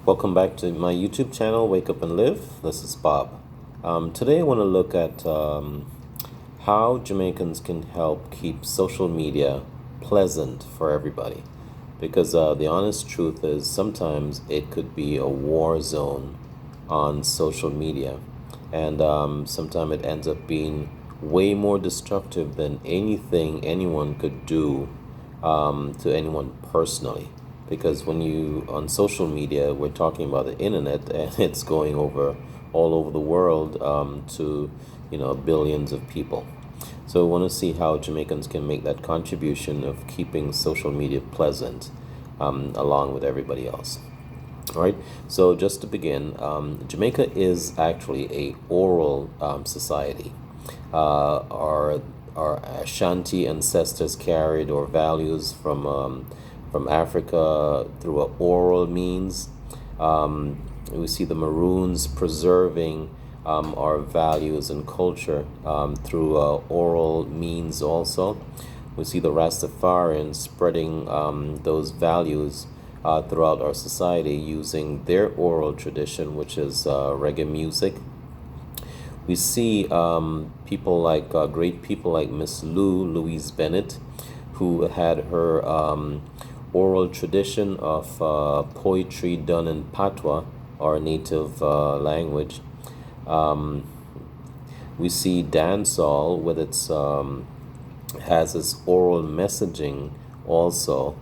Welcome back to my YouTube channel, Wake Up and Live. This is Bob. Today I want to look at how Jamaicans can help keep social media pleasant for everybody. Because the honest truth is sometimes it could be a war zone on social media. And sometimes it ends up being way more destructive than anything anyone could do to anyone personally. Because when you on social media, we're talking about the internet, and it's going over all over the world to billions of people. So we want to see how Jamaicans can make that contribution of keeping social media pleasant along with everybody else. All right. So just to begin, Jamaica is actually a oral society. Our Ashanti ancestors carried our values from Africa through a oral means. We see the Maroons preserving our values and culture through oral means also. We see the Rastafarians spreading those values throughout our society using their oral tradition, which is reggae music. We see great people like Miss Louise Bennett, who had her oral tradition of poetry done in patois, our native language. We see dancehall with its has its oral messaging also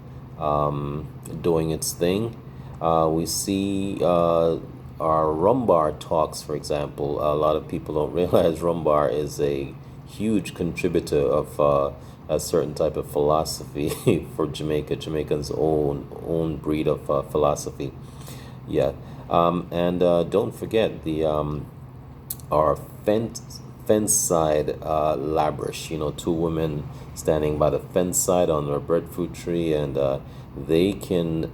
doing its thing. We see our rumbar talks, for example. A lot of people don't realize rumbar is a huge contributor of a certain type of philosophy for Jamaica, Jamaica's own breed of philosophy. Yeah, and don't forget the our fence side labrish. Two women standing by the fence side on their breadfruit tree, and they can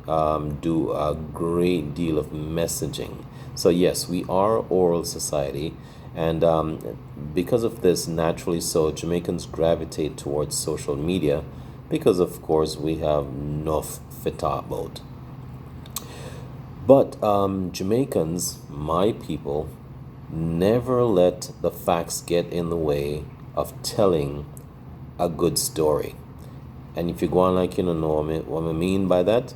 do a great deal of messaging. So yes, we are oral society, and because of this, naturally so, Jamaicans gravitate towards social media because, of course, we have enough fit about. But Jamaicans, my people, never let the facts get in the way of telling a good story. And if you go on, like, know what I mean by that,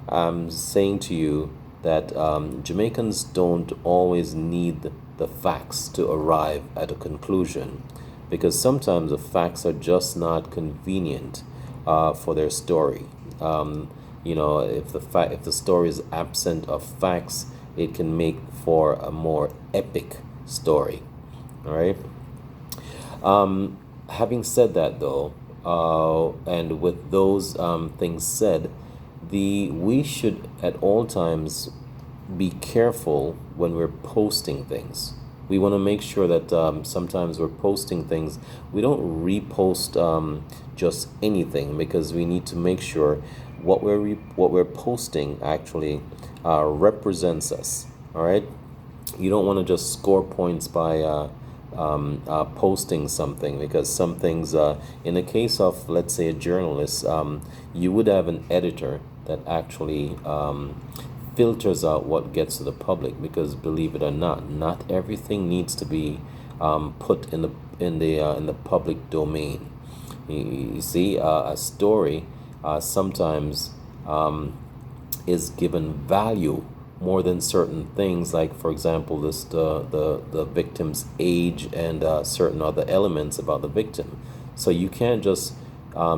I'm saying to you that Jamaicans don't always need the facts to arrive at a conclusion, because sometimes the facts are just not convenient for their story. If the story is absent of facts, it can make for a more epic story. All right. Having said that, though, and with those things said, we should at all times be careful when we're posting things. We want to make sure that sometimes we're posting things, we don't repost just anything, because we need to make sure what we're posting actually represents us. All right. You don't want to just score points by posting something, because some things, in the case of, let's say, a journalist, you would have an editor that actually filters out what gets to the public, because believe it or not everything needs to be put in the public domain. You see, a story sometimes is given value more than certain things, like, for example, the victim's age and certain other elements about the victim. So you can't just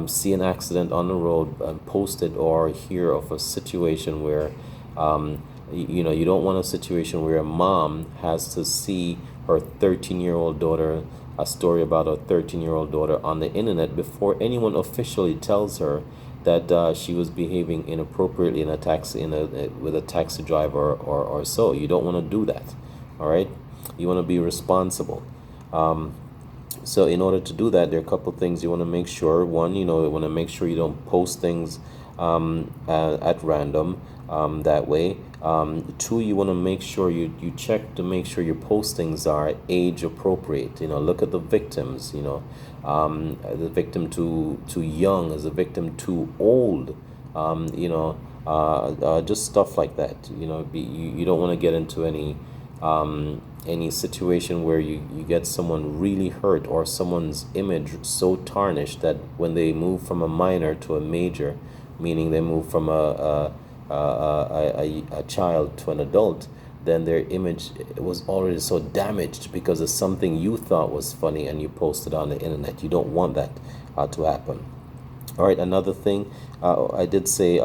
see an accident on the road and post it, or hear of a situation where you don't want a situation where a mom has to see her 13-year-old daughter, a story about a 13-year-old daughter on the internet, before anyone officially tells her that she was behaving inappropriately in a taxi, with a taxi driver or so. You don't want to do that. All right. You want to be responsible. So in order to do that, there are a couple things you want to make sure. One, you want to make sure you don't post things at random that way. Two, you want to make sure you check to make sure your postings are age appropriate. Look at the victims. The victim too young, is the victim too old? just stuff like that. You don't want to get into any situation where you get someone really hurt or someone's image so tarnished that when they move from a minor to a major, meaning they move from a child to an adult, then their image was already so damaged because of something you thought was funny and you posted on the internet. You don't want that to happen. All right, another thing, I did say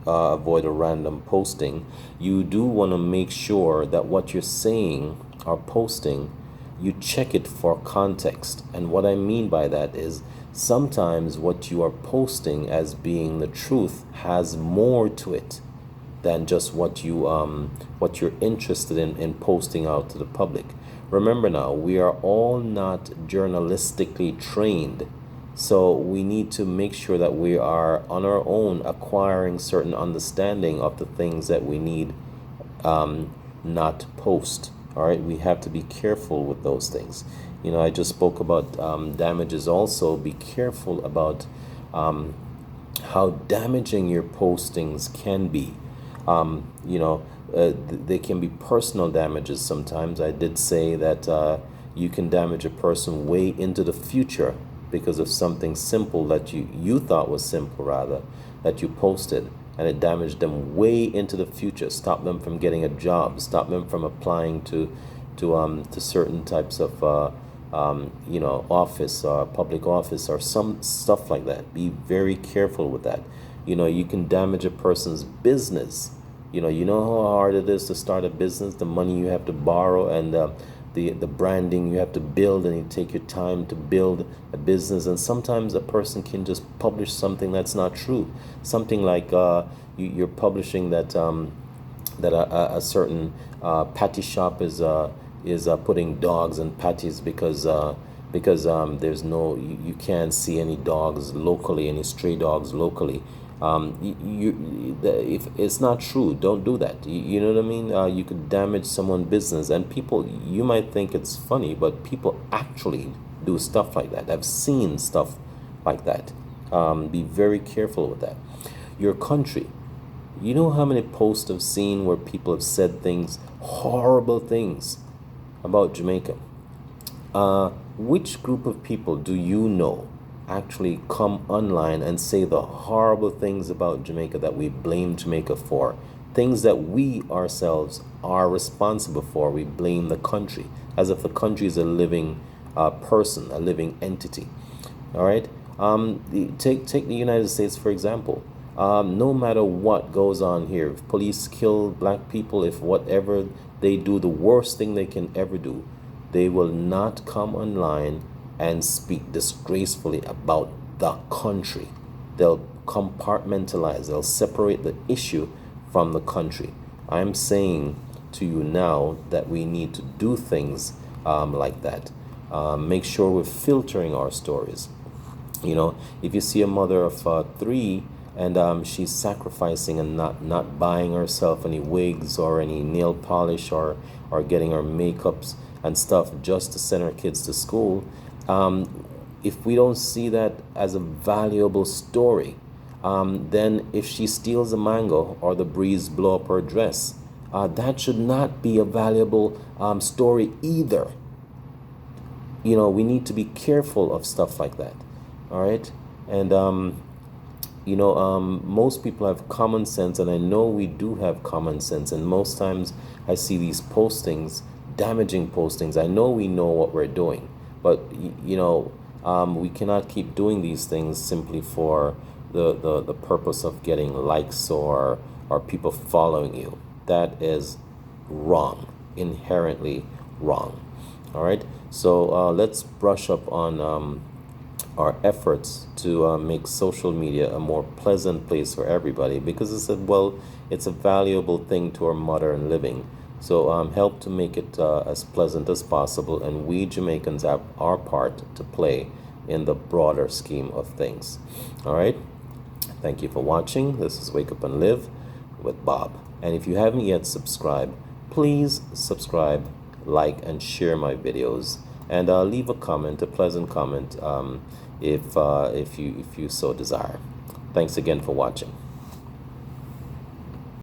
avoid a random posting. You do want to make sure that what you're saying or posting, you check it for context. And what I mean by that is sometimes what you are posting as being the truth has more to it than just what you're interested in posting out to the public. Remember now, we are all not journalistically trained. So we need to make sure that we are on our own acquiring certain understanding of the things that we need not post. All right, we have to be careful with those things. I just spoke about damages also. Be careful about how damaging your postings can be. They can be personal damages sometimes. I did say that you can damage a person way into the future because of something simple that you thought was simple, rather, that you posted, and it damaged them way into the future. Stop them from getting a job. Stop them from applying to certain types of office or public office or some stuff like that. Be very careful with that. You can damage a person's business. You know how hard it is to start a business, the money you have to borrow, and the branding you have to build, and you take your time to build a business. And sometimes a person can just publish something that's not true. Something like you're publishing that a certain patty shop is putting dogs in patties because there's you can't see any dogs locally, any stray dogs locally. If it's not true, don't do that. You know what I mean? You could damage someone's business, and people, you might think it's funny, but people actually do stuff like that. I've seen stuff like that. Be very careful with that. Your country. You know how many posts I've seen where people have said things, horrible things about Jamaica? Which group of people do you know actually come online and say the horrible things about Jamaica that we blame Jamaica for? Things that we ourselves are responsible for, we blame the country, as if the country is a living person, a living entity. All right? Take the United States, for example. No matter what goes on here, if police kill black people, if whatever they do, the worst thing they can ever do, they will not come online and speak disgracefully about the country. They'll compartmentalize, they'll separate the issue from the country. I'm saying to you now that we need to do things like that. Make sure we're filtering our stories. If you see a mother of 3 and she's sacrificing and not buying herself any wigs or any nail polish or getting her makeups and stuff just to send her kids to school, if we don't see that as a valuable story, then if she steals a mango or the breeze blow up her dress, that should not be a valuable story either. We need to be careful of stuff like that. All right. And most people have common sense, and I know we do have common sense, and most times I see these postings, damaging postings. I know we know what we're doing, but we cannot keep doing these things simply for the purpose of getting likes or people following you. That is wrong, inherently wrong. All right, so let's brush up on our efforts to make social media a more pleasant place for everybody, because it's a valuable thing to our modern living. So help to make it as pleasant as possible, and we Jamaicans have our part to play in the broader scheme of things. All right, thank you for watching. This is Wake Up and Live with Bob, and if you haven't yet subscribed, please subscribe, like, and share my videos, and leave a comment, a pleasant comment, if you so desire. Thanks again for watching.